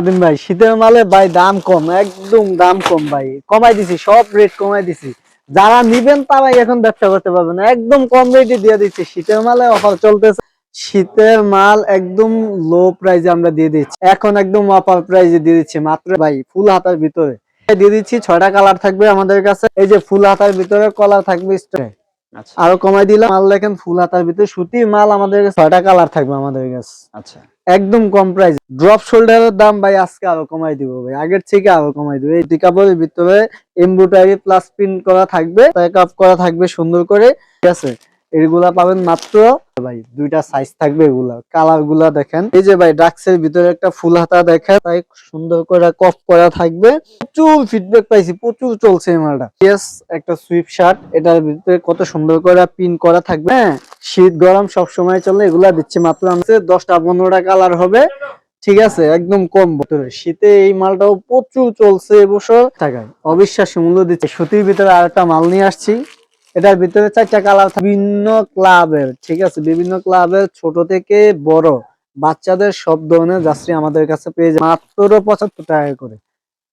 দিন ভাই শীতের মালে ভাই দাম কম, একদম দাম কম ভাই, কমাই দিছি, সব রেট কমাই দিছি। যারা নিবেন তারাই এখন ব্যবসা করতে পারবেন, একদম কম রেটে দিয়ে দিচ্ছি। শীতের মালে অফার চলতেছে, শীতের মাল একদম লো প্রাইসে আমরা দিয়ে দিচ্ছি, এখন একদম অফার প্রাইসে দিয়ে দিচ্ছি মাত্র ভাই ফুল হাতার ভিতরে দিয়ে দিচ্ছি। 6টা কালার থাকবে আমাদের কাছে, এই যে ফুল হাতার ভিতরে কলার থাকবে স্টোরে, আচ্ছা আরো কমাই দিলাম। মাল দেখেন ফুল হাতার ভিতরে সুতির মাল, আমাদের কাছে 6টা কালার থাকবে আমাদের কাছে, আচ্ছা একদম কম প্রাইস। ড্রপ শোল্ডারের দাম ভাই আজকে আরো কমাই দিব ভাই, আগের থেকে আরো কমাই দিব। এই কাপড়ের ভিতরে এমব্রয়ডারি প্লাস প্রিন্ট করা থাকবে, কাপ করা থাকবে সুন্দর করে, ঠিক আছে। এগুলা পাবেন মাত্র ভাই, দুইটা সাইজ থাকবে, এগুলা কালার গুলা দেখেন। এই যে ভাই ডাক্সের ভিতরে একটা ফুল হাতা দেখেন, তাই সুন্দর করে কফ করা থাকবে। প্রচুর ফিডব্যাক পাইছি, প্রচুর চলছে এই মালটা। ইয়েস, একটা সুইপ শার্ট, এটার ভিতরে কত সুন্দর করে পিন করা থাকবে। হ্যাঁ, শীত গরম সব সময় চলে, এগুলা দিচ্ছি মাত্র আমাদের 10টা 15টা কালার হবে, ঠিক আছে, একদম কম ভিতরে। শীতে এই মালটাও প্রচুর চলছে এবছর, টাকায় অবিশ্বাস্য মূল্য দিচ্ছে। সুতির ভিতরে আরেকটা মাল নিয়ে আসছি, এটার ভিতরে 4টা কালার, বিভিন্ন ক্লাবের, ঠিক আছে, বিভিন্ন ক্লাবের ছোট থেকে বড় বাচ্চাদের সব ধরনের জার্সি আমাদের কাছে পেয়ে যাবেন মাত্র 75 টাকা করে।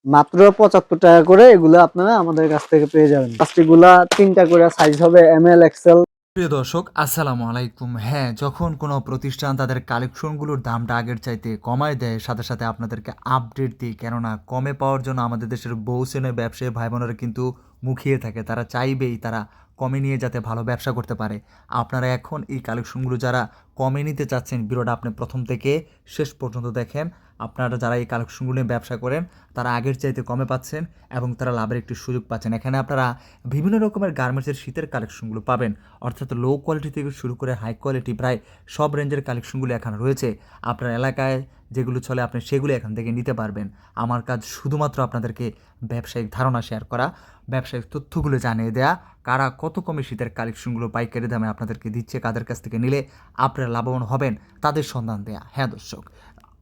মাত্র 75 টাকা করে এগুলো আপনারা আমাদের কাছ থেকে পেয়ে যাবেন। প্লাস্টিকগুলা 3টা করে সাইজ হবে, ML XL। প্রিয় দর্শক আসসালামু আলাইকুম। হ্যাঁ, যখন কোনো প্রতিষ্ঠান তাদের কালেকশনগুলোর দামটা আগের চাইতে কমায় দেয়, সাথে সাথে আপনাদেরকে আপডেট দিই, কেননা কমে পাওয়ার জন্য আমাদের দেশের বহু শ্রেণীর ব্যবসায়ী ভাই বোনেরা কিন্তু মুখিয়ে থাকে। তারা চাইবেই তারা কমে নিয়ে যাতে ভালো ব্যবসা করতে পারে। আপনারা এখন এই কালেকশনগুলো যারা কমে নিতে চাচ্ছেন, ভিডিওটা আপনি প্রথম থেকে শেষ পর্যন্ত দেখেন। আপনারা যারা এই কালেকশনগুলো নিয়ে ব্যবসা করেন তারা আগের চাইতে কমে পাচ্ছেন এবং তারা লাভের একটি সুযোগ পাচ্ছেন। এখানে আপনারা বিভিন্ন রকমের গার্মেন্টসের শীতের কালেকশনগুলো পাবেন, অর্থাৎ লো কোয়ালিটি থেকে শুরু করে হাই কোয়ালিটি প্রায় সব রেঞ্জের কালেকশনগুলো এখানে রয়েছে। আপনার এলাকায় যেগুলো চলে আপনি সেগুলো এখান থেকে নিতে পারবেন। আমার কাজ শুধুমাত্র আপনাদেরকে ব্যবসায়িক ধারণা শেয়ার করা, ব্যবসায়িক তথ্যগুলো জানিয়ে দেয়া, কারা কত কমে শীতের কালেকশনগুলো পাইকারি দামে আপনাদেরকে দিচ্ছে, কাদের কাছ থেকে নিলে আপনারা লাভবান হবেন তাদের সন্ধান দেয়া। হ্যাঁ দর্শক,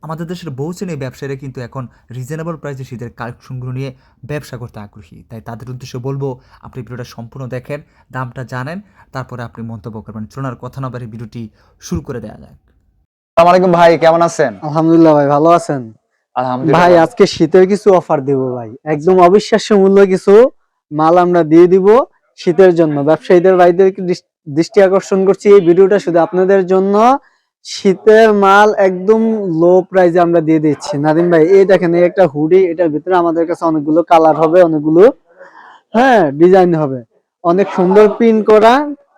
আমাদের দেশের বহু শ্রেণীর ব্যবসায়ীরা কিন্তু এখন রিজনেবল প্রাইসে শীতের কালেকশনগুলো নিয়ে ব্যবসা করতে আগ্রহী। তাই তাদের উদ্দেশ্যে বলবো, আপনি ভিডিওটা সম্পূর্ণ দেখেন, দামটা জানেন, তারপরে আপনি মন্তব্য করবেন। চলুন কথা না বাড়িয়ে ভিডিওটি শুরু করে দেওয়া যায়। আসসালামু আলাইকুম ভাই, কেমন আছেন? আলহামদুলিল্লাহ ভাই, ভালো আছেন? আলহামদুলিল্লাহ ভাই ভালো। আজকে শীতের কিছু অফার দিব ভাই, একদম অবিশ্বাস্য মূল্য কিছু মাল আমরা দিয়ে দিব শীতের জন্য। ব্যবসায়ীদের ভাইদেরকে দৃষ্টি আকর্ষণ করছি, এই ভিডিওটা শুধু আপনাদের জন্য। শীতের মাল একদম লো প্রাইসে আমরা দিয়ে দিচ্ছি। নাদিম ভাই এই দেখেন, এই একটা হুডি, এটার ভিতরে আমাদের কাছে অনেকগুলো কালার হবে, অনেকগুলো হ্যাঁ ডিজাইন হবে, অনেক সুন্দর প্রিন্ট করা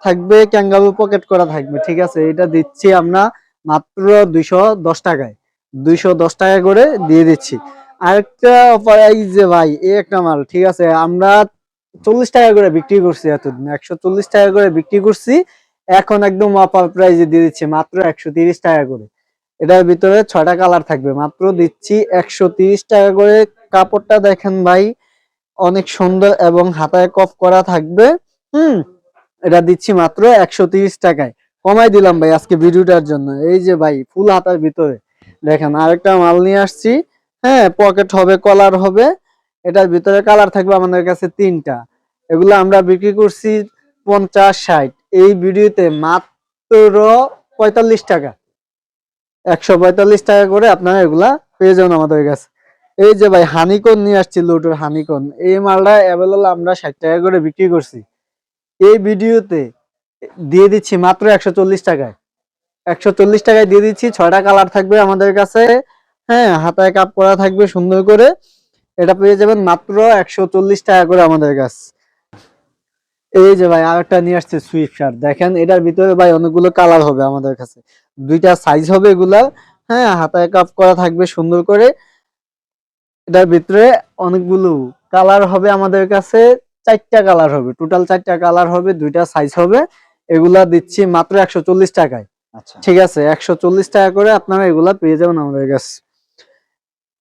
থাকবে, ক্যাঙ্গারু পকেট করা থাকবে, ঠিক আছে। এটা দিচ্ছি আমরা মাত্র 210 টাকায়, 210 টাকা করে দিয়ে দিচ্ছি। আরেকটা অফার, এই যে ভাই এই একটা মাল, ঠিক আছে, আমরা 40 টাকা করে বিক্রি করছি, এতদিন 140 টাকা করে বিক্রি করছি, এখন একদম অফার প্রাইসে দিয়ে দিচ্ছি মাত্র 130 টাকা করে। এটার ভিতরে 6টা কালার থাকবে, মাত্র দিচ্ছি 130 টাকা করে। কাপড়টা দেখেন ভাই, অনেক সুন্দর এবং হাতায় কফ করা থাকবে। এটা দিচ্ছি মাত্র 130 টাকায়, কমাই দিলাম ভাই আজকে ভিডিওটার জন্য। এই যে ভাই ফুল হাতার ভিতরে দেখেন আরেকটা মাল নিয়ে আসছি, হ্যাঁ, পকেট হবে, কলার হবে, এটার ভিতরে কালার থাকবে আমাদের কাছে 3টা। এগুলো আমরা বিক্রি করছি 50-60, এই ভিডিওতে মাত্র 45 টাকা, 145 টাকা করে আপনারা এগুলা পেয়ে যাবেন আমাদের কাছে। এই যে ভাই হানিকন নিয়ে আসছি, লোটোর হানিকন, এই মালটা অ্যাভেলেবল আমরা 60 টাকা করে বিক্রি করছি, এই ভিডিওতে দিয়ে দিচ্ছি মাত্র 140 টাকায়। 140 টাকায় দিয়ে দিচ্ছি, 6টা কালার থাকবে আমাদের কাছে, হ্যাঁ, হাতায় কাপ করা থাকবে সুন্দর করে, এটা পেয়ে যাবেন মাত্র 140 টাকা করে আমাদের কাছে। এই যে ভাই আরেকটা নিয়ে আসছে সুইফট শার্ট, দেখেন এটার ভিতরে ভাই অনেকগুলো কালার হবে আমাদের কাছে, 2টা সাইজ হবে এগুলা, হ্যাঁ, হাতায় কাপ করা থাকবে সুন্দর করে, এটার ভিতরে অনেকগুলো কালার হবে আমাদের কাছে, 4টা কালার হবে, টোটাল 4টা কালার হবে, 2টা সাইজ হবে। এগুলা দিচ্ছি মাত্র 140 টাকায়, আচ্ছা ঠিক আছে, 140 টাকা করে আপনারা এগুলা পেয়ে যাবেন আমাদের কাছে।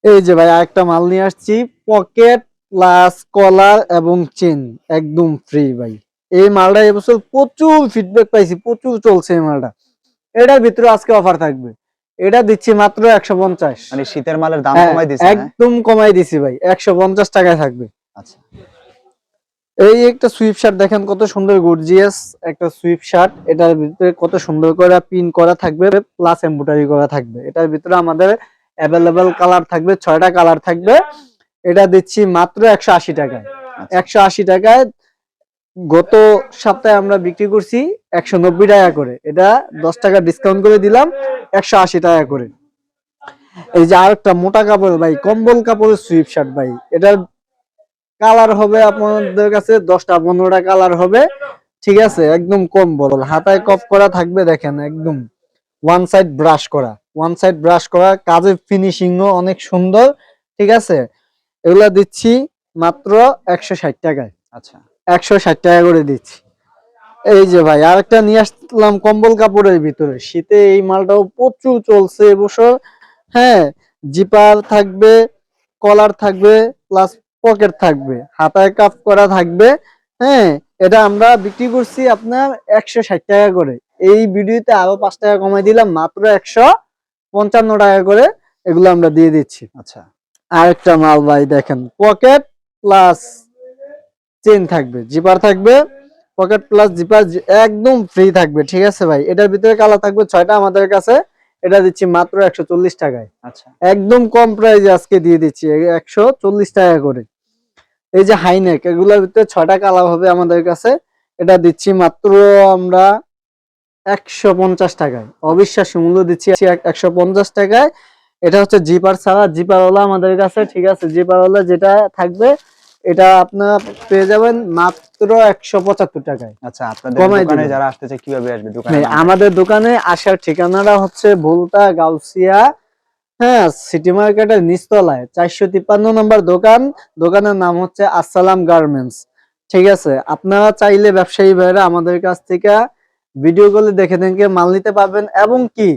এই যে ভাই আরেকটা মাল নিয়ে আসছি, পকেট প্লাস কলার এবং চেন একদম ফ্রি ভাই। এই মালটা এবছর প্রচুর ফিডব্যাক পাইছি, প্রচুর চলছে এই মালটা। এটার ভিতরে আজকে অফার থাকবে, এটা দিচ্ছি মাত্র 150। মানে শীতের মালের দাম হ্যাঁ, কমাই দিছেন? হ্যাঁ একদম কমাই দিছি ভাই, 150 টাকায় থাকবে। আচ্ছা এই একটা সুইপ শার্ট দেখেন, কত সুন্দর গর্জিয়াস একটা সুইপ শার্ট, এটার ভিতরে কত সুন্দর করে পিন করা থাকবে, প্লাস এমব্রয়ডারি করা থাকবে। এটার ভিতরে আমাদের অ্যাভেলেবেল কালার থাকবে, 6টা কালার থাকবে। এটা দিচ্ছি মাত্র 180 টাকায়। 180 টাকায় গত সপ্তাহে আমরা বিক্রি করছি 190 টাকা করে, এটা 10 টাকা ডিসকাউন্ট করে দিলাম 180 টাকা করে। এই যে আরেকটা মোটা কাপড় ভাই, কম্বল কাপড়ের সুইপ শার্ট ভাই, এটার কালার হবে আপনাদের কাছে 10টা 15টা কালার হবে, ঠিক আছে। একদম কম্বল, হাতায় কফ করা থাকবে, দেখেন একদম ওয়ান সাইড ব্রাশ করা, ওয়ান সাইড ব্রাশ করা, কাজের ফিনিশিংও অনেক সুন্দর, ঠিক আছে। এগুলা দিচ্ছি মাত্র 160 টাকায়। আচ্ছা, 160 টাকা করে দিচ্ছি। এই যে ভাই আরেকটা নিয়ে আসলাম কম্বল কাপড়ের ভিতরে, শীতে এই মালটাও প্রচুর চলছে এবছর। হ্যাঁ, জিপার থাকবে, কলার থাকবে, প্লাস পকেট থাকবে, হাতায় কাফ করা থাকবে। হ্যাঁ, এটা আমরা বিক্রি করছি আপনার 160 টাকা করে। এই ভিডিওতে আরো 5 টাকা কমাই দিলাম, মাত্র 155 টাকা করে এগুলো আমরা দিয়ে দিচ্ছি। আচ্ছা, আরেকটা মাল ভাই দেখেন, পকেট প্লাস চেন থাকবে, জিপার থাকবে, পকেট প্লাস জিপার একদম ফ্রি থাকবে, ঠিক আছে ভাই। এটার ভিতরে কালার থাকবে 6টা আমাদের কাছে। এটা দিচ্ছি মাত্র 140 টাকায়। আচ্ছা, একদম কম প্রাইসে আজকে দিয়ে দিচ্ছি 140 টাকা করে। এই যে হাইনেক, এগুলোর ভিতরে 6টা কালার হবে আমাদের কাছে। এটা দিচ্ছি মাত্র আমরা 150 টাকায়, অবিশ্বাস্য মূল্য দিচ্ছি 150 টাকায়। এটা হচ্ছে জিপার ছাড়া, জিপারওয়ালা আমাদের কাছে, ঠিক আছে। জিপারওয়ালা যেটা থাকবে এটা আপনারা পেয়ে যাবেন মাত্র 175 টাকায়। আচ্ছা। আপনাদের কমাই দোকানে দিবেন। যারা আসতে চায় কিভাবে আসবে? দোকানে ভাই, আমাদের দোকানে আসার ঠিকানাটা হচ্ছে ভুলতা গাউসিয়া, হ্যাঁ, সিটি মার্কেটের নিচতলায় 453 নম্বর দোকান। দোকানের নাম হচ্ছে আসসালাম গার্মেন্টস, ঠিক আছে। আপনারা চাইলে ব্যবসায়ী ভাইরা আমাদের কাছ থেকে ভিডিও কলে দেখে দেখে মাল নিতে পারবেন, এবং কি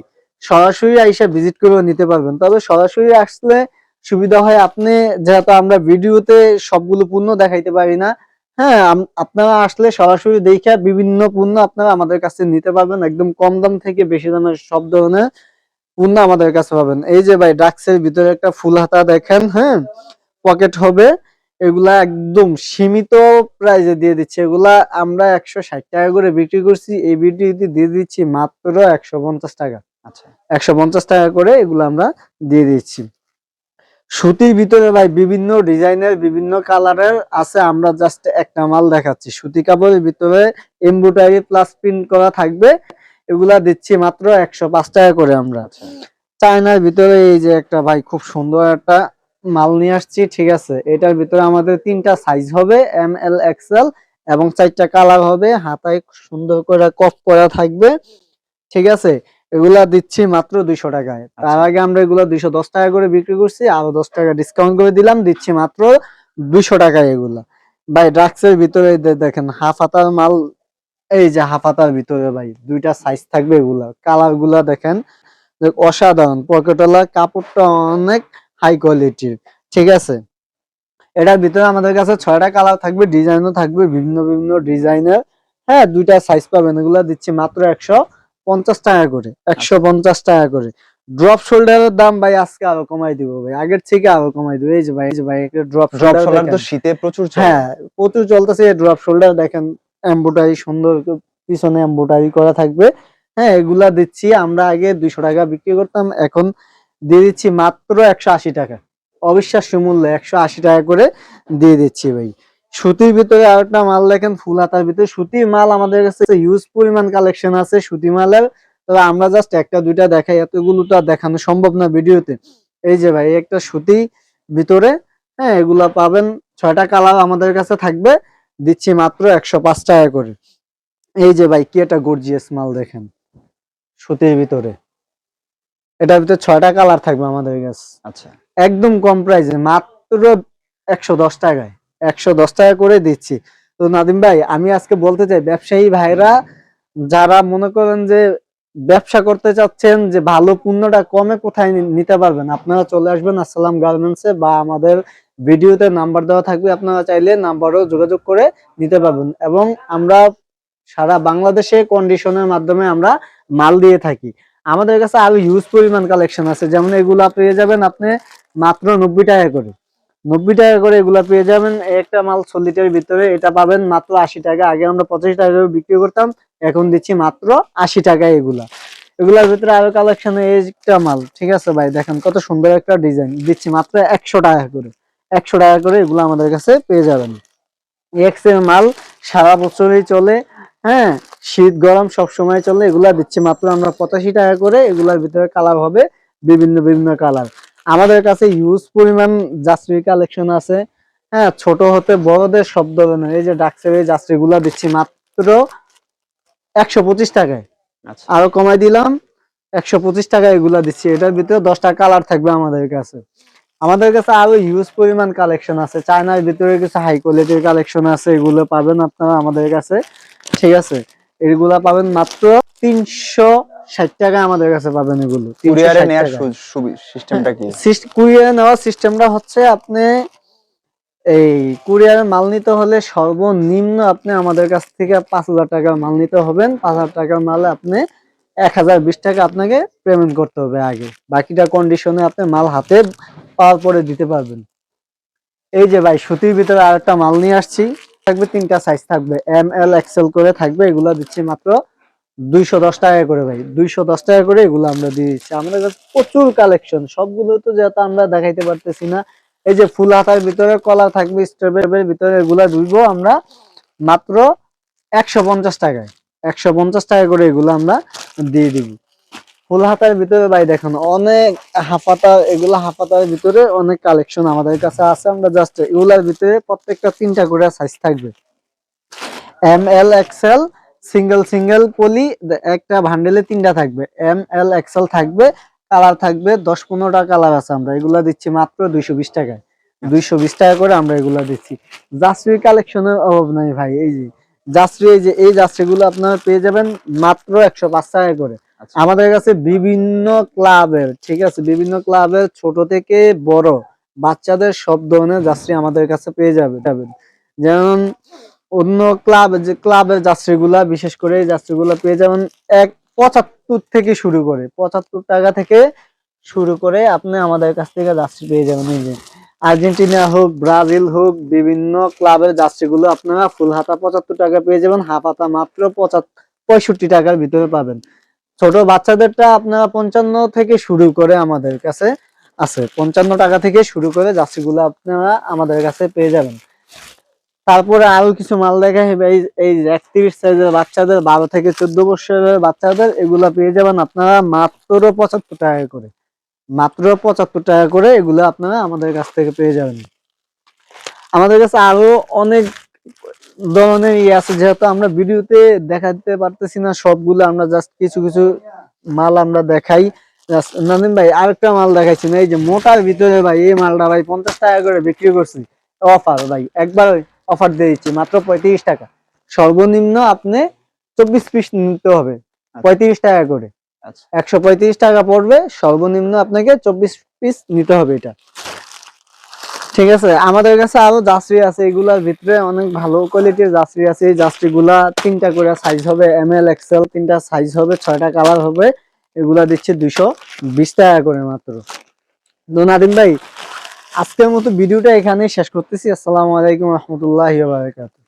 সরাসরি আইসা ভিজিট করেও নিতে পারবেন। তবে সরাসরি আসলে সুবিধা হয়, আপনি যেহেতু আমরা ভিডিওতে সবগুলো পণ্য দেখাইতে পারি না। হ্যাঁ, আপনারা আসলে সরাসরি দেখে বিভিন্ন পণ্য আপনারা আমাদের কাছে নিতে পারবেন, একদম কম দাম থেকে বেশি দামের সব ধরনের পণ্য আমাদের কাছে পাবেন। এই যে ভাই ড্রাক্সের ভিতরে একটা ফুল হাতা দেখেন, হ্যাঁ, পকেট হবে। এগুলা একদম সীমিত প্রাইসে দিয়ে দিচ্ছি, এগুলা আমরা 160 টাকা করে বিক্রি করছি, এই ভিডিওতে দিয়ে দিচ্ছি মাত্র 150 টাকা। আচ্ছা, 150 টাকা করে এগুলো আমরা দিয়ে দিচ্ছি। সুতির ভিতরে ভাই বিভিন্ন ডিজাইনের বিভিন্ন কালারের আছে, আমরা জাস্ট একটা মাল দেখাচ্ছি। সুতি কাপড়ের ভিতরে এমব্রয়ডারি প্লাস প্রিন্ট করা থাকবে, এগুলা দিচ্ছি মাত্র 105 টাকা করে আমরা। আচ্ছা, চায়নার ভিতরে এই যে একটা ভাই খুব সুন্দর একটা মাল নিয়ে আসছি, ঠিক আছে। এটার ভিতরে আমাদের 3টা সাইজ হবে, এম এল এক্সেল, এবং 4টা কালার হবে, হাতায় সুন্দর করে কফ করা থাকবে, ঠিক আছে। এগুলা দিচ্ছি মাত্র 200 টাকায়। তার আগে আমরা এগুলা 210 টাকা করে বিক্রি করছি, আরো 10 টাকা ডিসকাউন্ট করে দিলাম, দিচ্ছি মাত্র 200 টাকায় এগুলা। ভাই ড্রাক্সের ভিতরে দেখেন হাফ হাতার মাল, এই যে হাফ হাতার ভিতরে ভাই 2টা সাইজ থাকবে, এগুলা কালার গুলা দেখেন অসাধারণ, পকেটওয়ালা, কাপড়টা অনেক হাই কোয়ালিটির, ঠিক আছে। এটার ভিতরে আমাদের কাছে 6টা কালার থাকবে, ডিজাইনও থাকবে বিভিন্ন বিভিন্ন ডিজাইনের। হ্যাঁ, 2টা সাইজ পাবেন, এগুলা দিচ্ছি মাত্র 150 টাকা করে, 150 টাকা করে। ড্রপ শোল্ডারের দাম ভাই আজকে আরো কমাই দিব ভাই, আগের থেকে আরো কমাই দিব। এই যে ভাই, এই যে ভাই একটা ড্রপ ড্রপ শোল্ডার শোল্ডার তো দেখেন, শীতে প্রচুর চলে। হ্যাঁ প্রচুর চলতেছে ড্রপ শোল্ডার, দেখেন এমব্রয়ডারি সুন্দর পিছনে এমব্রয়ডারি করা থাকবে। হ্যাঁ, এগুলা দিচ্ছি আমরা আগে 200 টাকা বিক্রি করতাম, এখন দিয়ে দিচ্ছি মাত্র 180 টাকা, অবিশ্বাস্য মূল্য 180 টাকা করে দিয়ে দিচ্ছি ভাই। সুতির ভিতরে আরেকটা মাল দেখেন, ফুল হাতার ভিতরে সুতির মাল আমাদের কাছে ইউজ পরিমাণ কালেকশন আছে সুতি মালের। তবে আমরা জাস্ট একটা দুইটা দেখাই, এতগুলো তো আর দেখানো সম্ভব না ভিডিওতে। এই যে ভাই একটা সুতি ভিতরে, হ্যাঁ, এগুলা পাবেন, 6টা কালার আমাদের কাছে থাকবে, দিচ্ছি মাত্র 105 টাকা করে। এই যে ভাই কি একটা গর্জিয়াস মাল দেখেন, সুতির ভিতরে, এটার ভিতরে 6টা কালার থাকবে আমাদের কাছে, আচ্ছা, একদম কম প্রাইসে মাত্র 110 টাকায়, 110 টাকা করে দিচ্ছি। তো নাদিম ভাই, আমি আজকে বলতে চাই ব্যবসায়ী ভাইরা যারা মনে করেন যে ব্যবসা করতে চাচ্ছেন, যে ভালো পণ্যটা কমে কোথায় নিতে পারবেন, আপনারা চলে আসবেন আসসালাম গার্মেন্টসে, বা আমাদের ভিডিওতে নাম্বার দেওয়া থাকবে, আপনারা চাইলে নাম্বারও যোগাযোগ করে নিতে পারবেন। এবং আমরা সারা বাংলাদেশে কন্ডিশনের মাধ্যমে আমরা মাল দিয়ে থাকি। আমাদের কাছে আরো হিউজ পরিমাণ কালেকশন আছে, যেমন এগুলা পেয়ে যাবেন আপনি মাত্র 90 টাকা করে, 90 টাকা করে এগুলা পেয়ে যাবেন। একটা মাল 6 লিটারের ভিতরে, এটা পাবেন মাত্র 80 টাকা। আগে আমরা 85 টাকা করে বিক্রি করতাম, এখন দিচ্ছি মাত্র 80 টাকায় এগুলা। এগুলোর ভিতরে আরো কালেকশন, একটা মাল, ঠিক আছে ভাই, দেখেন কত সুন্দর একটা ডিজাইন দিচ্ছি মাত্র 100 টাকা করে। 100 টাকা করে এগুলো আমাদের কাছে পেয়ে যাবেন। এক্সেল মাল, সারা বছরই চলে, হ্যাঁ, শীত গরম সব সময় চলে। এগুলা দিচ্ছি মাত্র আমরা 85 টাকা করে। এগুলার ভিতরে কালার হবে বিভিন্ন বিভিন্ন কালার। আমাদের কাছে ইউজ পরিমাণ জাস্ট্রি কালেকশন আছে, হ্যাঁ, ছোট হতে বড়দের সব ধরনের। এই যে ডাক্সের এই জাস্ট্রি গুলা দিচ্ছি মাত্র 125 টাকায়, আচ্ছা আরো কমাই দিলাম 125 টাকা এগুলা দিচ্ছি। এটার ভিতরে 10টা কালার থাকবে আমাদের কাছে। আমাদের কাছে আরো হিউজ পরিমাণ কালেকশন আছে। চায়নার ভিতরে কিছু হাই কোয়ালিটির কালেকশন আছে, এগুলো পাবেন আপনারা আমাদের কাছে, ঠিক আছে। এগুলা পাবেন মাত্র 360 টাকা আমাদের কাছে পাবেন। এগুলো কুরিয়ারে 360 নেওয়ার টাকা। সিস্টেমটা কি? কুরিয়ারে নেওয়ার সিস্টেমটা হচ্ছে, আপনি এই কুরিয়ারে মাল নিতে হলে সর্বনিম্ন আপনি আমাদের কাছ থেকে 5,000 টাকার মাল নিতে হবেন। 5,000 টাকার মালে আপনি 1,020 টাকা আপনাকে পেমেন্ট করতে হবে আগে। বাকিটা কন্ডিশনে আপনি মাল হাতে পাওয়ার পরে দিতে পারবেন। এই যে ভাই সুতির ভিতরে আরেকটা মাল নিয়ে আসছি, থাকবে 3টা সাইজ থাকবে, এম এল এক্সেল করে থাকবে। এগুলা দিচ্ছি মাত্র 210 টাকা করে ভাই। 210 টাকা করে এগুলো আমরা দিয়ে দিচ্ছি। আমাদের কাছে প্রচুর কালেকশন, সবগুলো তো যেটা আমরা দেখাইতে পারতেছি না। এই যে ফুল হাতার ভিতরে কলার থাকবে, স্ট্রবেরির ভিতরে, এগুলা দিব আমরা মাত্র 150 টাকায়। 150 টাকা করে এগুলো আমরা দিয়ে দিব। ফুল হাতার ভিতরে ভাই দেখুন অনেক হাফাতা, এগুলো হাফাতার ভিতরে অনেক কালেকশন আমাদের কাছে আছে। আমরা জাস্ট এগুলার ভিতরে প্রত্যেকটা 3টা করে সাইজ থাকবে, M L XL, single single poly, একটা ভান্ডেলে 3টা থাকবে, এম এল এক্সেল থাকবে। কালার থাকবে 10-15টা কালার আছে। আমরা এগুলা দিচ্ছি মাত্র 220 টাকায়। 220 টাকা করে আমরা এগুলা দিচ্ছি। জার্সি কালেকশনের অভাব নাই ভাই। এই যে জার্সি, এই যে এই জার্সি গুলো আপনারা পেয়ে যাবেন মাত্র 105 টাকা করে। আচ্ছা আমাদের কাছে বিভিন্ন ক্লাবের, ঠিক আছে, বিভিন্ন ক্লাবের ছোট থেকে বড় বাচ্চাদের সব ধরনের জার্সি আমাদের কাছে পেয়ে যাবেন। যেমন অন্য ক্লাবের যাত্রীগুলা, বিশেষ করে এই যাত্রীগুলা পেয়ে যাবেন 75 থেকে শুরু করে, 75 টাকা থেকে শুরু করে আপনি আমাদের কাছ থেকে যাত্রী পেয়ে যাবেন। এই যে আর্জেন্টিনা হোক, ব্রাজিল হোক, বিভিন্ন ক্লাবের যাত্রীগুলো আপনারা ফুল হাতা 75 টাকা পেয়ে যাবেন, হাফ হাতা মাত্র 65 টাকার ভিতরে পাবেন। ছোট বাচ্চাদেরটা আপনারা 55 থেকে শুরু করে আমাদের কাছে আছে। 55 টাকা থেকে শুরু করে যাত্রীগুলো আপনারা আমাদের কাছে পেয়ে যাবেন। তারপরে আরো কিছু মাল দেখাই, এই 31 সাইজের বাচ্চাদের, 12 থেকে 14 বছরের বাচ্চাদের, এগুলা পেয়ে যাবেন আপনারা মাত্র 75 টাকা করে। মাত্র 75 টাকা করে এগুলো আপনারা আমাদের কাছ থেকে পেয়ে যাবেন। আমাদের কাছে আরো অনেক ধরনের আছে, যেহেতু আমরা ভিডিওতে দেখাতে পারতেছি না সবগুলো, আমরা জাস্ট কিছু কিছু মাল আমরা দেখাই। নাদিম ভাই আরেকটা মাল দেখাইছি না, এই যে মোটার ভিতরে ভাই, এই মালটা ভাই 50 টাকা করে বিক্রি করছি। অফার ভাই, একবার অফার দিয়ে দিচ্ছি মাত্র 35 টাকা। সর্বনিম্ন আপনি 24 পিস নিতে হবে, 35 টাকা করে। আচ্ছা 135 টাকা পড়বে, সর্বনিম্ন আপনাকে 24 পিস নিতে হবে এটা, ঠিক আছে। আমাদের কাছে আরো জার্সি আছে, এগুলার ভিতরে অনেক ভালো কোয়ালিটির জার্সি আছে। এই জার্সি গুলা 3টা করে সাইজ হবে, এম এল এক্সেল, 3টা সাইজ হবে, 6টা কালার হবে। এগুলা দিচ্ছে 220 টাকা করে মাত্র। তো নাদিম ভাই, আজকের মতো ভিডিওটা এখানে শেষ করতেছি। আসসালামু আলাইকুম রহমতুল্লাহি ওয়া বারাকাতুহু।